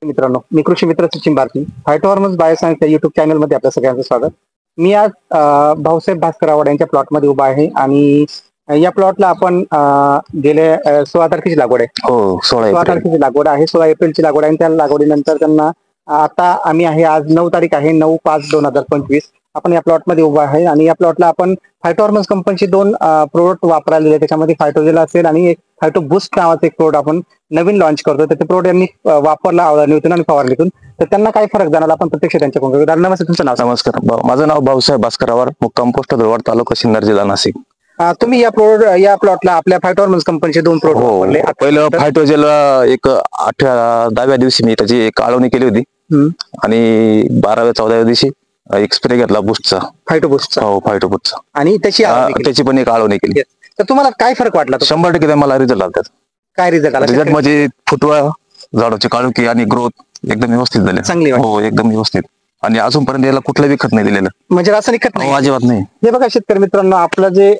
मित्रांनो, मी कृषी मित्र सचिन भारती. फायटोहॉर्मोन्स बायोसायन्स या युट्यूब चॅनलमध्ये आपल्या सगळ्यांचं स्वागत. मी आज भाऊसाहेब भास्कर आव्हाड यांच्या प्लॉटमध्ये उभा आहे आणि या प्लॉटला आपण गेले 16 तारखेची लागवड आहे. हो 16 तारखेची लागवड आहे. 16 एप्रिलची लागवड आहे आणि त्या लागवडीनंतर त्यांना आता आम्ही आहे, आज 9 तारीख आहे, 9/5/2025. आपण या प्लॉटमध्ये उभा आहे आणि या प्लॉटला आपण फायटोहॉर्मोन्स कंपनीचे 2 प्रोडक्ट वापरायले आहे. त्याच्यामध्ये फायटोजेल असेल आणि एक फायटो बूस्ट नावाचं एक प्रोडक्ट आपण नवीन लॉन्च करतो. तर ते प्रोडक्ट यांनी वापरला आवडणीतून आणि फवारणीतून. तर त्यांना काय फरक जाणवला आपण प्रत्यक्ष त्यांच्याकडून करू. नमस्ते, तुमचं नाव? नमस्कार, माझं नाव भाऊसाहेब भास्कर आव्हाड, मुक्काम पोस्ट धुळवड, तालुका सिन्नर, जिल्हा नाशिक. तुम्ही या प्लॉटला आपल्या फायटोहॉर्मोन्स कंपनीचे 2 प्रोडक्ट वापरले. पहिलं फायटोजेल एक 10व्या दिवशी मी त्याची एक आळवणी केली होती आणि 12व्या-14व्या दिवशी एक स्प्रे घेतला बूस्टचा, फायटो बूस्टचा, आणि त्याची पण एक आळवणी केली. तर तुम्हाला काय फरक वाटला? 100% मला रिझल्ट आला त्यात. काय रिझल्ट आला? रिझल्ट म्हणजे फुटवा, झाडाची काळोखी आणि ग्रोथ एकदम व्यवस्थित झाली. चांगली हो, एकदम व्यवस्थित. आणि अजूनपर्यंत याला कुठलंही खत नाही दिलेलं, म्हणजे रासायनिक खत नाही? अजिबात नाही. हे बघा शेतकरी मित्रांनो, आपलं जे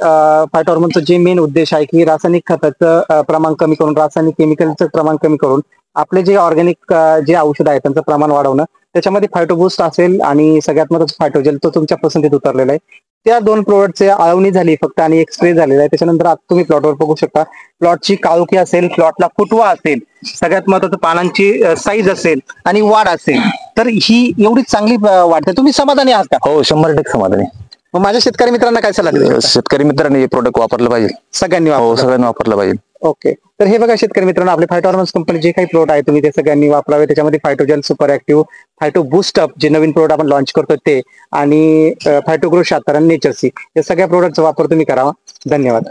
फायटोहॉर्मोनचं जे मेन उद्देश आहे की रासायनिक खताचं प्रमाण कमी करून, रासायनिक केमिकलचं प्रमाण कमी करून आपले जे ऑर्गॅनिक जे औषध आहे त्यांचं प्रमाण वाढवणं. त्याच्यामध्ये फायटोबूस्ट असेल आणि सगळ्यात महत्त्वाचं फायटोजेल, तो तुमच्या पसंतीत उतरलेला आहे. त्या 2 प्रोडक्टचे आळवणी झाली फक्त आणि एक स्प्रे झालेला आहे. त्याच्यानंतर आता तुम्ही प्लॉटवर बघू शकता, प्लॉटची काळोखी असेल, प्लॉटला फुटवा असेल, सगळ्यात महत्त्वाचं पानांची साईज असेल आणि वाढ असेल, तर ही एवढी चांगली वाढते. तुम्ही समाधानी आहात का? हो, 100% समाधानी. मग माझ्या शेतकरी मित्रांना काय सल्ला देऊ शकता? शेतकरी मित्रांनी हे प्रोडक्ट वापरलं पाहिजे. सगळ्यांनी सगळ्यांनी वापरलं पाहिजे. ओके. तर हे बघा शेतकरी मित्रांनो, आपले फायटोहॉर्मोन्स कंपनी जे काही प्रोडक्ट आहे तुम्ही ते सगळ्यांनी वापरावे. त्याच्यामध्ये phytogel super active, phyto boost up जे नवीन प्रोडक्ट आपण लॉन्च करतो ते, आणि फायटोग्रो 76 आणि नेचरसी, या सगळ्या प्रोडक्टचा वापर तुम्ही करावा. धन्यवाद.